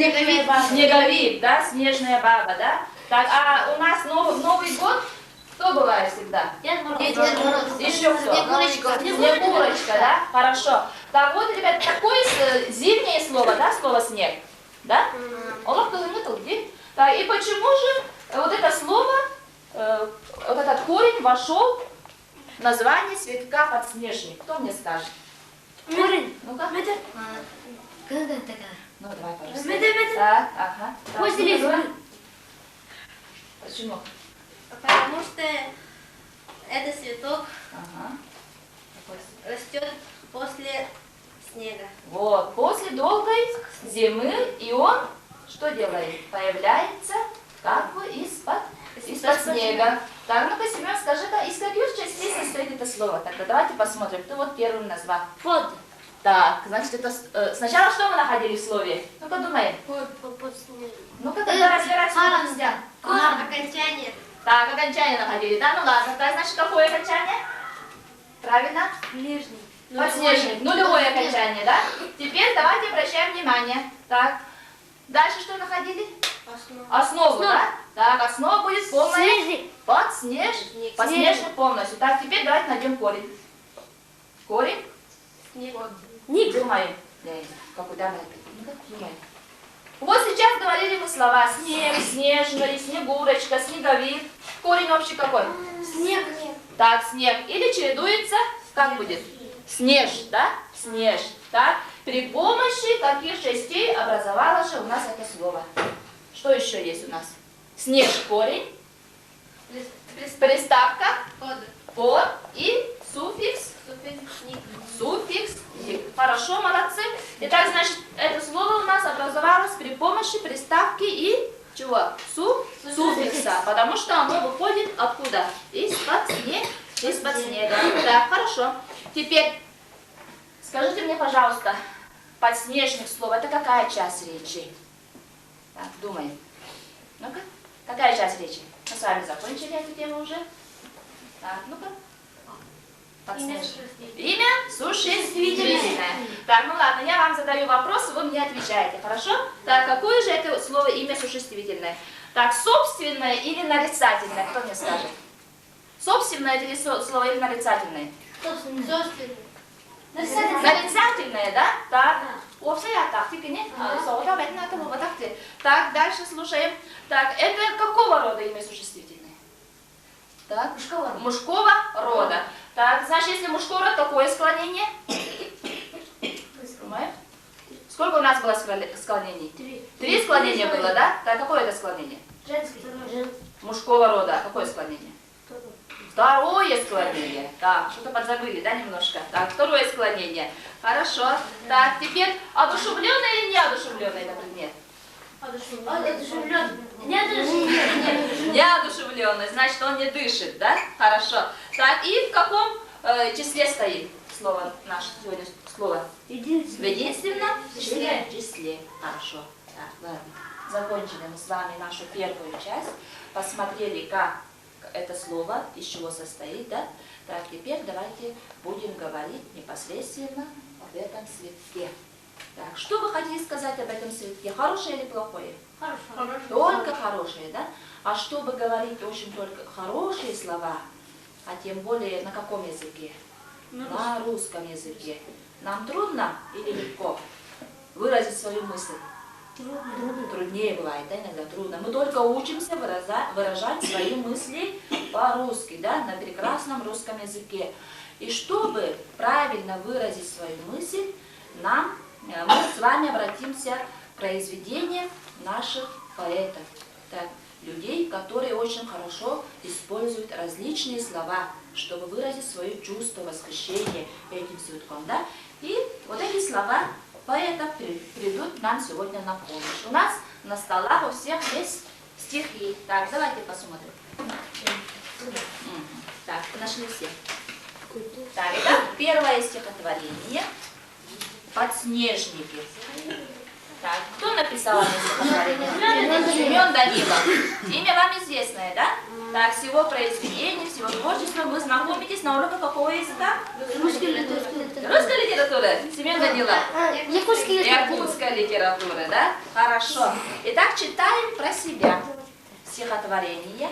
Снеговик, да, снежная баба, да? Так, а у нас Новый год, кто бывает всегда? Дед Мороз. Еще кто? Снегурочка. Снегурочка, да? Хорошо. Так вот, ребят, такое зимнее слово, да, слово снег, да? Так, и почему же вот это слово, вот этот корень вошел в название цветка подснежник? Кто мне скажет? Корень. Ну-ка. Когда такая? Ну, давай, пожалуйста. Так, ага. Так, После ну, давай. зимы. Почему? Потому что этот цветок Ага. растет после снега. Вот, после долгой зимы, и он что делает? Появляется как бы из-под снега. Так, ну-ка, Семен, скажи-ка, из каких частей состоит это слово? Тогда давайте посмотрим, кто вот первым назвал. Под. Так, значит, это сначала что мы находили в слове? Ну-ка, думаем. Под снег. Ну-ка, тогда разбирайся. Окончание. Так, окончание находили, да? Ну ладно, так, значит, какое окончание? Правильно? Нижний. Подснежник, нулевое окончание, да? Теперь давайте обращаем внимание. Так, дальше что находили? Основу, да? Так, основа будет полная. Снежник. Подснежник. Подснежник полностью. Так, теперь давайте найдем корень. Корень. Снег. Ник. Думаем. Куда мы? Думаем. Вот сейчас говорили мы слова снег, снежный, снегурочка, снеговик. Корень общий какой? Снег. Так, снег. Или чередуется, как будет? Снеж, да? Снеж. Так, при помощи каких частей образовалось же у нас это слово? Что еще есть у нас? Снеж, корень, приставка, под и суффикс. Суффикс. Хорошо, молодцы. Итак, значит, это слово у нас образовалось при помощи приставки и чего? Суффикса. Потому что оно выходит откуда? Из-под снега. Так, хорошо. Теперь скажите мне, пожалуйста, подснежник слово, это какая часть речи? Так, думаем. Ну-ка, какая часть речи? Мы с вами закончили эту тему уже. Так, ну-ка. Имя существительное. Так, ну ладно, я вам задаю вопрос, вы мне отвечаете, хорошо? Так, какое же это слово имя существительное? Так, собственное или нарицательное? Кто мне скажет? Собственное или слово или нарицательное? Нарицательное, да? Так. Так, дальше слушаем. Так, это какого рода имя существительное? Так, мужского рода. Так, значит, если мужской род, какое склонение? Сколько у нас было склонений? Три склонения было, да? Так, какое это склонение? Женский. Мужского рода. Какое склонение? Второе склонение. Так, что-то подзабыли, да, немножко? Так, второе склонение. Хорошо. Так, теперь одушевленное или неодушевленное, например? Неодушевленный, значит, он не дышит, да? Хорошо. Так, и в каком числе стоит слово наше сегодня слово? В единственном числе. Хорошо. Так, ладно. Закончили мы с вами нашу первую часть. Посмотрели, как это слово, из чего состоит, да? Так, теперь давайте будем говорить непосредственно об этом цветке. Так, что вы хотите сказать об этом цветке? Хорошее или плохое? Хорошо. Только хорошее, да? А чтобы говорить очень только хорошие слова, а тем более на каком языке? На русском языке. Нам трудно или легко выразить свою мысль? Труднее бывает, да, иногда трудно. Мы только учимся выражать свои мысли по-русски, да, на прекрасном русском языке. И чтобы правильно выразить свою мысль, мы с вами обратимся к произведениям наших поэтов, так, людей, которые очень хорошо используют различные слова, чтобы выразить свое чувство восхищения этим цветком, да. И вот эти слова поэтов придут нам сегодня на помощь. У нас на столах у всех есть стихи. Так, давайте посмотрим. Так, нашли все. Так, итак, первое стихотворение. Подснежники. Так, кто написал это стихотворение? Семен Данилов. Имя вам известное, да? Так, всего произведения, всего творчества вы знакомитесь на уроках какого языка? Русская литература. Русская литература? Семен Данила? Якутская литература. Якутская литература, да? Хорошо. Итак, читаем про себя. Стихотворение.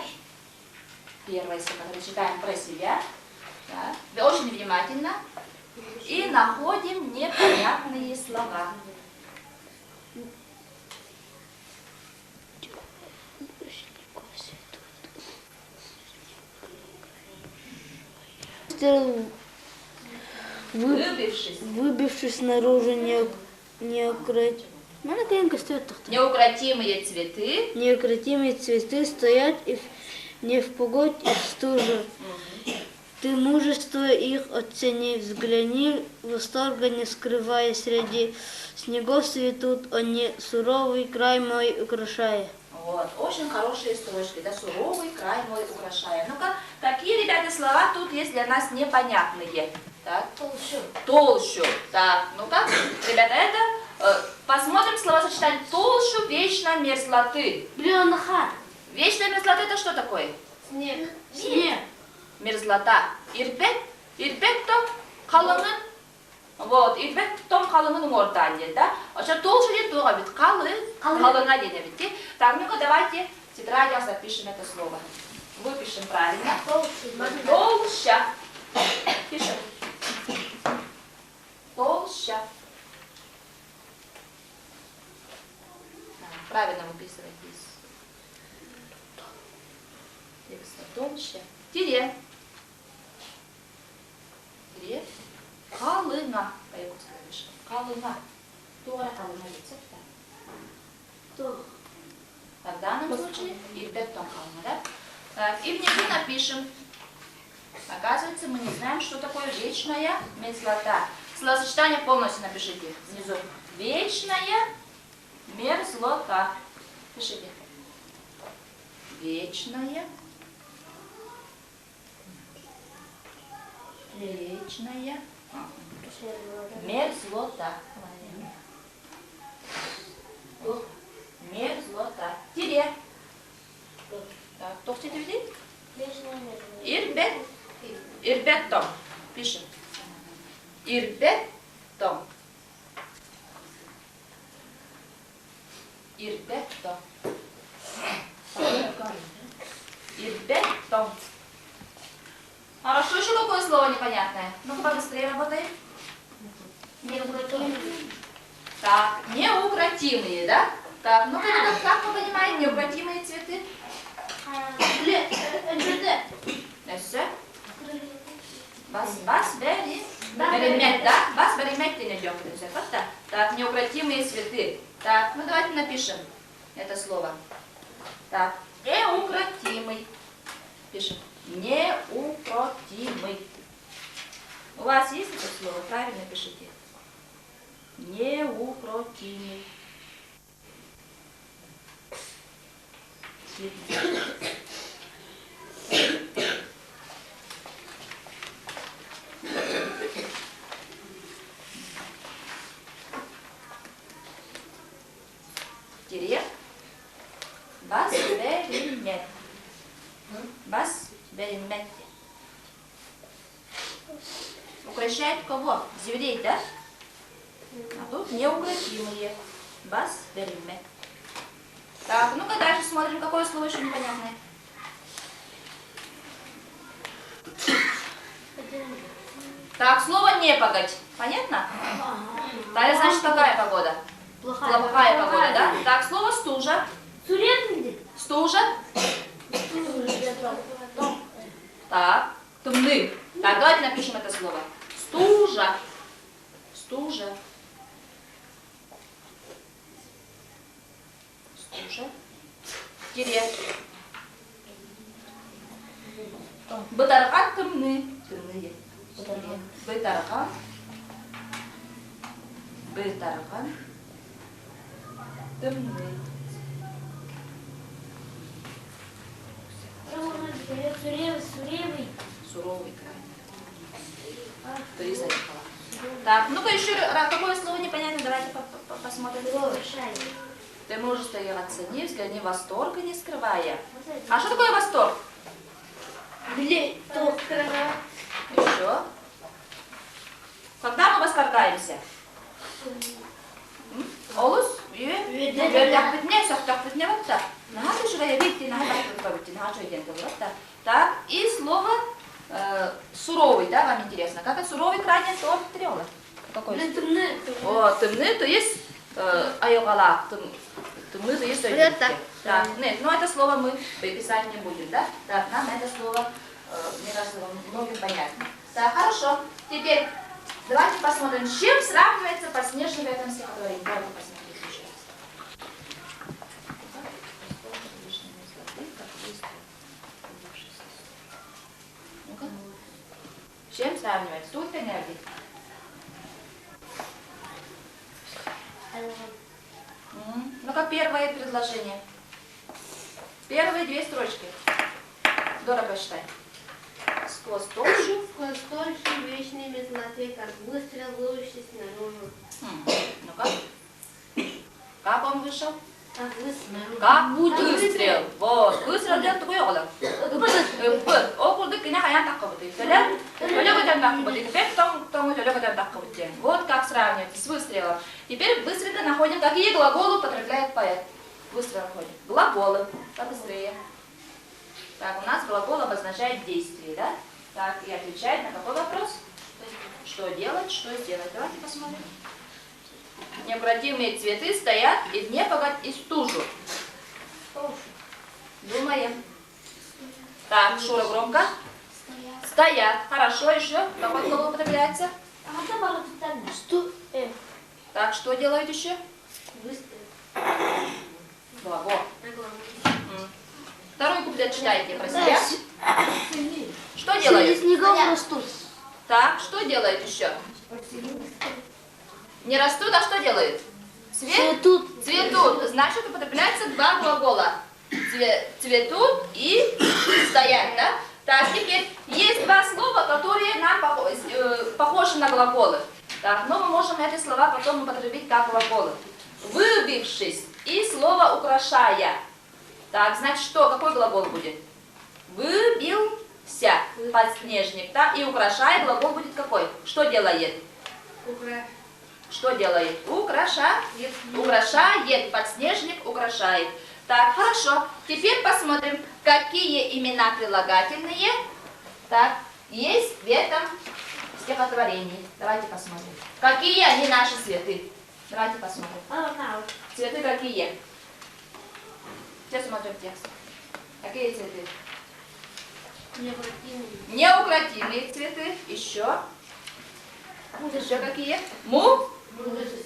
Первое стихотворение читаем про себя. Да. Очень внимательно. И находим непонятные слова. Выбившись наружу Неукротимые цветы. неукротимые цветы стоят не в погодь и в стужу. Ты мужество их оцени, взгляни, восторга не скрывая, среди снегов цветут они, суровый край мой украшая. Вот, очень хорошие строчки, да, суровый край мой украшая. Ну-ка, какие, ребята, слова тут есть для нас непонятные? Так? Толщу. Так, ну-ка, ребята, это, посмотрим словосочетание толщу вечной мерзлоты. Блёнаха. Вечная мерзлота это что такое? Снег. Снег. Мерзлота. Ирбек том қалыңын. Вот, ирбек том қалыңын ортан дейді, да? Оша толщу дейді, туға бит, қалыңа дейді бит. Так, ну-ка, давайте тетрадь запишем это слово. Выпишем правильно. Толща. Пишем. Толща. Правильно выписывать здесь. Текста толща. Тире. Тире. Қалыңа. По-якутски пишем. Қалыңа. Тура қалыңа рецепта. В данном случае ирбек том қалыңа, да? Так, и внизу напишем. Оказывается, мы не знаем, что такое вечная мерзлота. Словосочетание полностью напишите внизу. Вечная мерзлота. Пишите. Вечная. Вечная мерзлота. Мерзлота. Тире. Так, кто хочет видеть? Ирбек том. Пишем. Ирбек том. Ирбек том. Ирбек том. Хорошо, еще какое слово непонятное? Ну-ка побыстрее работаем. Неукротимые. Так, неукротимые, да? Так, ну как мы понимаем, неукротимые цветы? Несі? Бас беремет, да? Бас беремет ты найдем. Так, неукротимые цветы. Так, ну давайте напишем это слово. Так, неукротимый. Пишем. Неукротимый. У вас есть это слово? Правильно пишите. Неукротимый. Тире. Бас беремет. Бас беремет. Укращает кого? Еврей, да? А тут неукротимые. Бас беремет. Так, ну-ка дальше смотрим, какое слово еще непонятное. Так, слово непогодь. Понятно? Далее, значит, какая погода? Плохая погода, да? Так, слово стужа. Стужа. Так, тумны. Так, давайте напишем это слово. Стужа. Стужа. Стужа. Тире. Бытарган тумны. Тумные. Бытарган. Бытарган. Тумны. Суровый край. Три заехала. Так, ну-ка еще какое слово непонятно, давайте посмотрим. Ты можешь ее оценить, взгляни, восторга не скрывая. А что такое восторг? Еще. Когда мы восторгаемся? Олус? Так, и слово суровый, да, вам интересно? Как это суровый крайне слово трёла? Какое? О, темны, то есть айогала, темны, то есть айогала. Так, нет, но это слово мы писать не будем, да? Так, нам это слово, мне кажется, многим понятно. Так, хорошо. Теперь давайте посмотрим, с чем сравнивается подснежник в этом стихотворении. Давайте посмотрим еще раз. Ну-ка. С чем сравнивается? Тут энергии. Ну-ка, первое предложение. Первые две строчки. Дора, посчитай. Сквозь толщу. Сквозь толщу вечной мерзлоты, как выстрел, вырвавшись наружу. Ну-ка. Как он вышел? Как выстрел. Как выстрел. Вот. Выстрел делать такой олог. Около кина хаян таккабыты. Теперь вот как сравнивать с выстрелом. Теперь быстренько находим, какие глаголы употребляет поэт. Быстро находим. Глаголы. Побыстрее. Так, у нас глагол обозначает действие, да? Так, и отвечает на какой вопрос? Что делать, что сделать. Давайте посмотрим. Необратимые цветы стоят и в непогодь, и стужу. Думаем. Так, Шура, громко. Стоят. Хорошо, еще. Какой глагол употребляется? Так, что делают еще? Глагол. Второй куплет читайте про себя. Что делают? Так, что делают еще? Не растут, а что делают? Цветут. Цветут. Значит, употребляется два глагола. Цветут и стоят, да? Так, теперь есть два слова, которые нам похожи на глаголы. Так, но мы можем эти слова потом употребить как глаголы. Выбившись и слово украшая. Так, значит, что? Какой глагол будет? Выбился подснежник, да? И украшая глагол будет какой? Что делает? Что делает? Украшает. Украшает. Подснежник украшает. Так, хорошо. Теперь посмотрим, какие имена прилагательные, так, есть в этом стихотворении. Давайте посмотрим. Какие они наши цветы? Давайте посмотрим. Цветы какие? Сейчас смотрим текст. Какие цветы? Неукротимые цветы. Еще. Еще какие?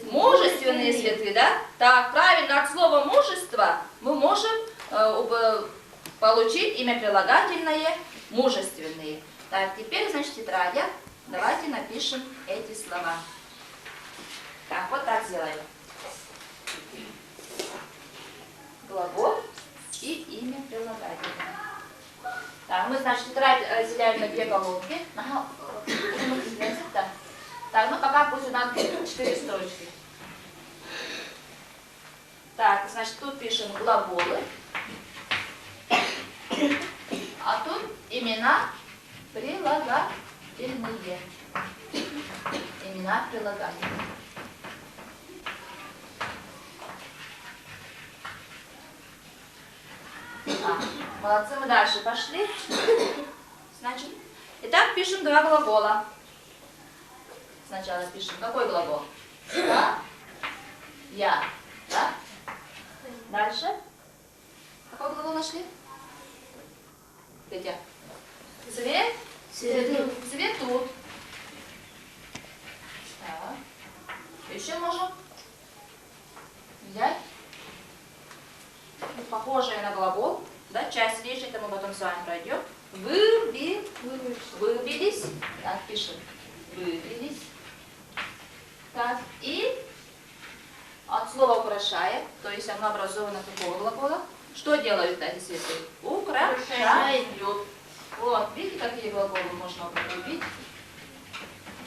Мужественные цветы, да? Так, правильно, от слова мужество мы можем получить имя прилагательное мужественные. Так, теперь, значит, в тетрадях давайте напишем эти слова. Так, вот так сделаем. Глагол и имя прилагательное. Так, мы, значит, тетрадь разделяем на две колонки. Так, ну пока пусть у нас 4 строчки. Так, значит, тут пишем глаголы. А тут имена прилагательные. Имена прилагательные. Молодцы, мы дальше пошли. Значит, итак, пишем два глагола. Сначала пишем. Какой глагол? Да? Я. Да? Дальше. Какой глагол нашли? Петя. Цветут. Так. Еще можем взять похожее на глагол. Да, часть речи, это мы потом с вами пройдем. Выбились. Так, пишем. Выбились. Так, и от слова украшает, то есть оно образовано какого глагола. Что делают эти цветы? Украшают. Вот, видите, какие глаголы можно употребить?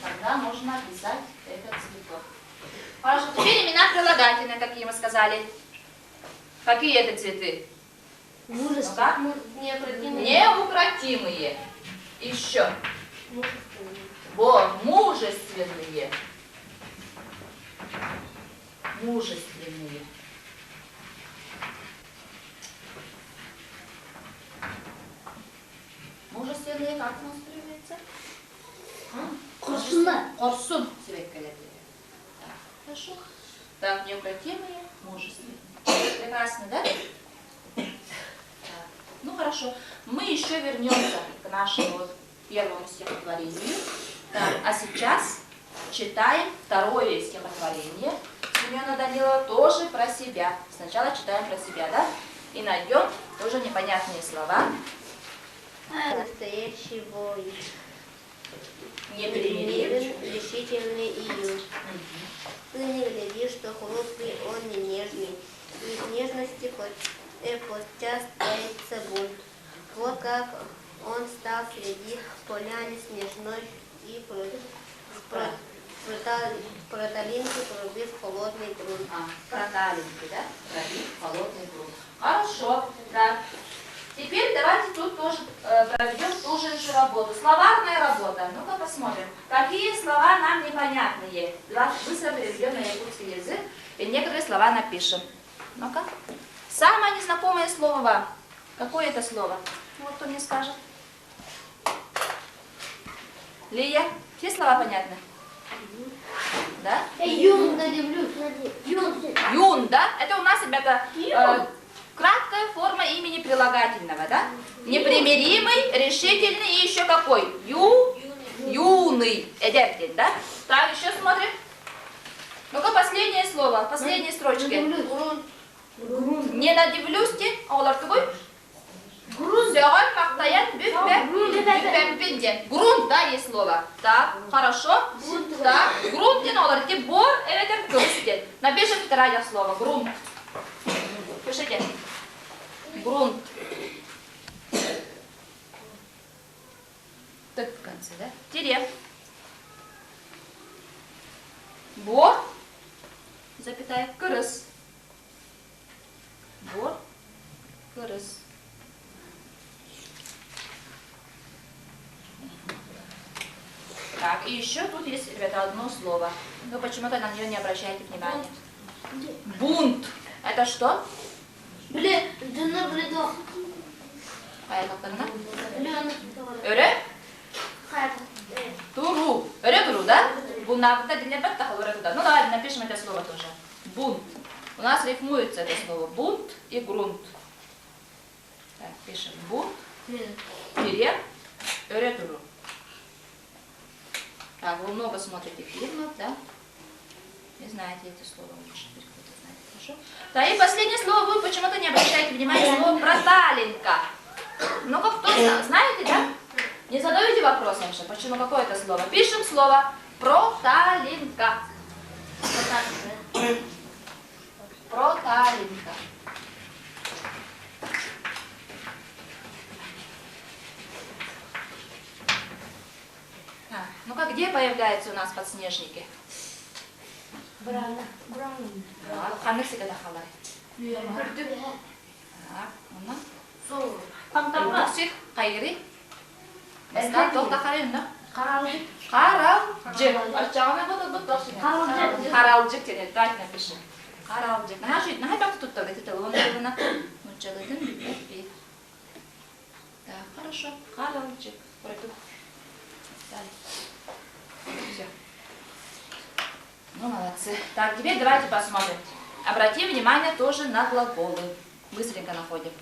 Тогда можно описать этот цветок. Хорошо, теперь имена прилагательные, какие мы сказали. Какие это цветы? Ну-ка. Необратимые. Неукротимые. Еще. Мужественные. Вот, мужественные. Мужественные. Мужественные, как у нас приводится? Kursunlar. Корсун. Так, хорошо. Так, неукротимые, мужественные. Прекрасно, да? Так, ну хорошо. Мы еще вернемся к нашему вот первому стихотворению. Так, а сейчас читаем второе стихотворение Семена Данилова тоже про себя. Сначала читаем про себя, да? И найдем тоже непонятные слова. Настоящий воин. Непримиримый. Решительный июнь. Ты не глядишь, что хрупкий, он не нежный. И в нежности подчас таится бунт. Вот как он стал среди поляны снежной и проталинки пробив холодный грунт. Проталинки, да? Пробив холодный грунт. Хорошо, так. Теперь давайте тут тоже проведем ту же работу. Словарная работа. Ну-ка посмотрим. Какие слова нам непонятные? Давайте быстро переведем на якутский язык и некоторые слова напишем. Ну-ка. Самое незнакомое слово вам. Какое это слово? Вот кто мне скажет. Лия, все слова понятны? Да? Юн, Юн. Юн, да? Это у нас, ребята, краткая форма имени прилагательного, да? Непримиримый, решительный и еще какой? Юный. Эдертин, да? Так, еще смотрим. Ну-ка, последнее слово, последние строчки. Не надивлюсти, олар тугуй? Сёгон, мактаян, грунт, да, есть слово. Так, хорошо. Так, грунт не олар, те бор, эветер кылыстен. Напишем второе слово, грунт. Пишите. Грунт. Так в конце, да? Тире. Бор, запятая, кырыс. Бор, кырыс. Так, и еще тут есть, ребята, одно слово. Но почему-то на нее не обращайте внимания. Бунт. Это что? Блин, дына бледо. Аяқларына. Блин. Өре? Хайп. Туру. Өре туру, да? Бунавда динебет тахал өре туда. Ну давайте напишем это слово тоже. Бунт. У нас рифмуется это слово. Бунт и грунт. Так, пишем. Бунт. Тире. Өре туру. Так, вы много смотрите фильмов, да? Не знаете эти слова, лучше теперь кто-то знает, хорошо? Да, и последнее слово вы почему-то не обращаете внимания, слово проталинка. Ну-ка, кто знаете, да? Не задавайте вопросом, что почему, какое это слово. Пишем слово проталинка. Проталинка. Ну-ка, где появляются у нас подснежники? Брана. Ханысы когда халай. Так, Сол. Мусик, кайри. Басқа тоқта қарайын, да? Қаралжық. Қаралжық. Арчағына бұд тоқсын. Қаралжық. Қаралжық деді, так напишем. Қаралжық. Нахай бақты тут тогда, это лоны лона. Мучалыдын бит. Так, хорошо. Қаралжық. Пройду. Все. Ну, молодцы. Так, теперь давайте посмотрим. Обратим внимание тоже на глаголы. Быстренько находим.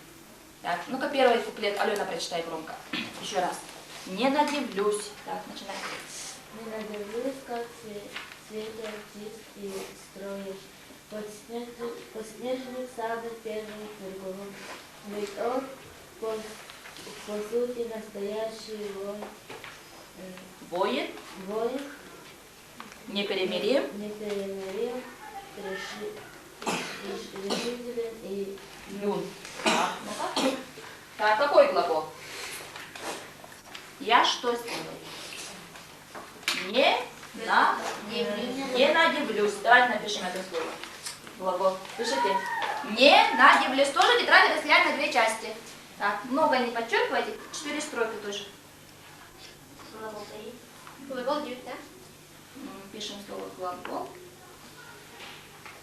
Так, ну-ка первый куплет. Алена, прочитай громко. Еще раз. Не надивлюсь. Так, начинай. Не надивлюсь, как светят птиц и строишь. Подснежник самый первый кругом. Ведь он по сути настоящий Воин. воин, Непримирим. непримирим, решителен и Юн. Так, ну-ка. Так, какой глагол? Я что сделаю? Не надивлюсь. Давайте напишем это слово. Глагол. Пишите. Не надивлюсь. Тоже тетрадь разделяем на две части. Так, много не подчеркивайте. 4 строки тоже. Глагол дють, да? Пишем слово глагол.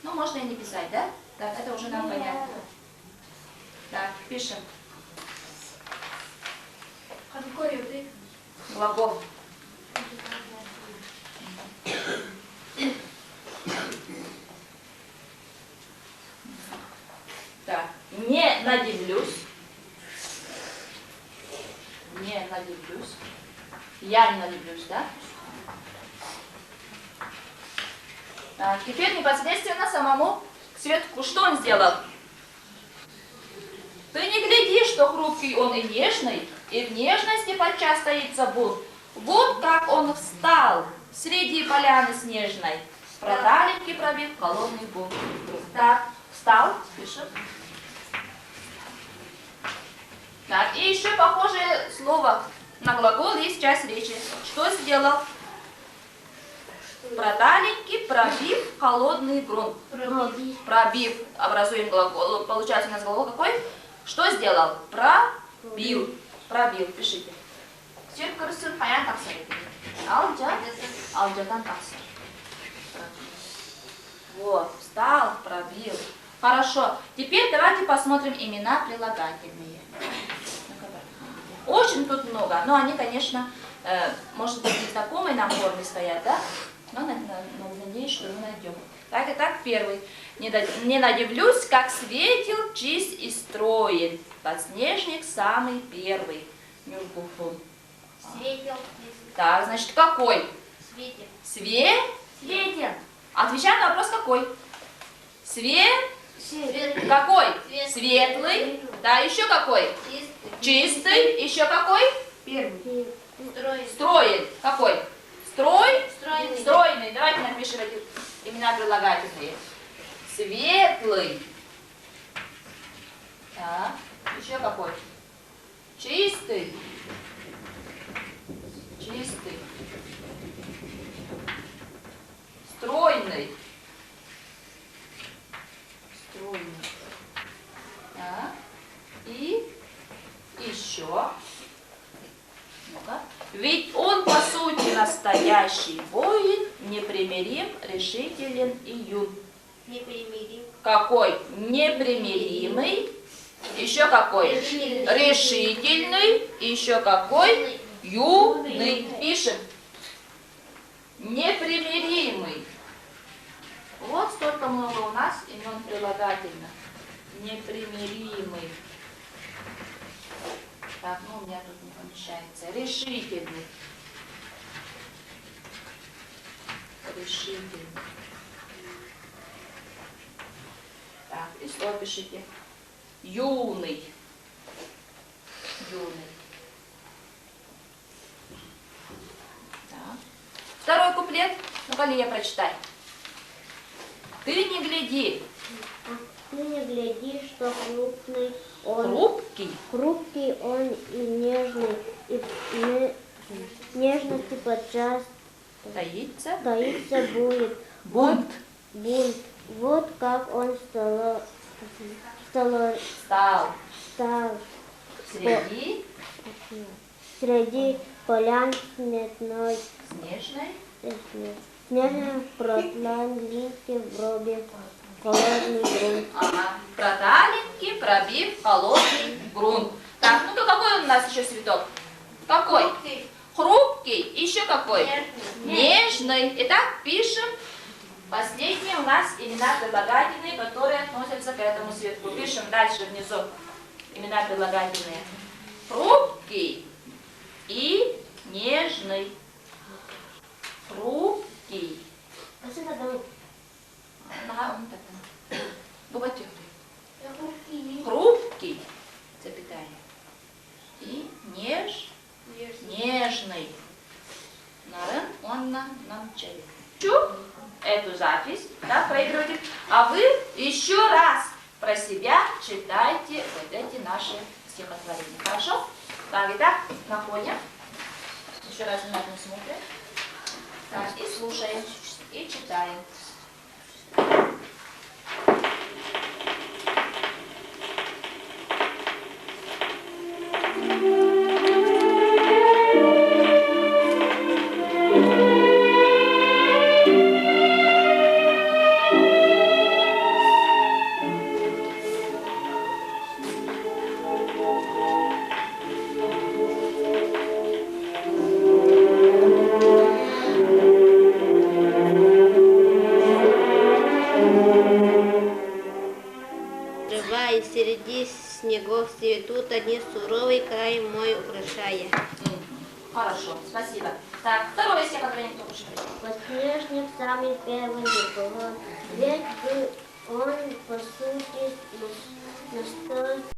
Ну, можно и не писать, да? Так, это уже нам понятно. Так, пишем. Глагол. Так, не надивлюсь. Не надивлюсь. Я не надивлюсь, да? Так, теперь непосредственно самому Светку. Что он сделал? Ты не гляди, что хрупкий он и нежный, и в нежности подчас таится бунт. Вот как он встал среди поляны снежной, проталинки пробив холодный бунт. Так, встал, пишем. Так, и еще похожее слово на глагол есть часть речи. Что сделал? Проталенький, пробив холодный грунт. Пробив. Образуем глагол. Получается у нас глагол какой? Что сделал? Пробил. Пробил. Пишите. Теперь курсор хаян таксар. Алджатан таксар. Вот. Встал, пробил. Хорошо. Теперь давайте посмотрим имена прилагательные. Очень тут много. Но они, конечно, может быть, незнакомые нам формы стоят, да? Но надеюсь, что мы найдем. Так, итак, первый. Не надивлюсь, как светил, чист и строен. Подснежник самый первый. Нюрбуфун. Светил. Так, значит, какой? Светил. Светил. Отвечаем на вопрос какой? Светлый. Какой? Светлый. Светлый. Да, еще какой? Чистый. Еще какой? Первый. Строен. Какой? Стройный. Стройный. Давайте напишем эти имена прилагательные. Светлый. Так. Еще какой? Чистый. Чистый. Стройный. Стройный. Так. И еще. Ну-ка. Ведь он по сути настоящий воин, непримирим, решителен и юн. Непримирим. Какой? Непримиримый. Еще какой? Решительный. Еще какой? Юный. Пишем. Непримиримый. Вот столько много у нас имен прилагательных. Непримиримый. Так, ну у меня тут не помещается. Решительный. Решительный. Так, и слово пишите. Юный. Юный. Так. Второй куплет. Ну-ка, Лия, прочитай. Ты не гляди. Ты не гляди, что крупный он. Хрупкий. Хрупкий он и нежный, и в нежности подчас Таится. таится будет Бунт. бунт. Вот как он стал Стал. среди Среди полян сметной, снежной. протланлинки вроде холодный грунт. Ага. Проталенький, пробив холодный грунт. Так, ну-ка, какой у нас еще цветок? Какой? Хрупкий. Еще какой? Нежный. Итак, пишем. Последние у нас имена прилагательные, которые относятся к этому цветку. Пишем дальше внизу имена прилагательные. Хрупкий и нежный. Хрупкий. Хрупкий, запятая. И нежный. Нарын онна намчали. Эту запись, да, проигрыватель. А вы еще раз про себя читайте вот эти наши стихотворения. Хорошо? Так, итак, находим. Еще раз внимательно смотрим. Так, и слушаем, и читаем. мой украшая. Хорошо, спасибо. Так, второе стихотворение кто хочет? Подснежник самый первый непогод, ведь бы он, по сути, настолько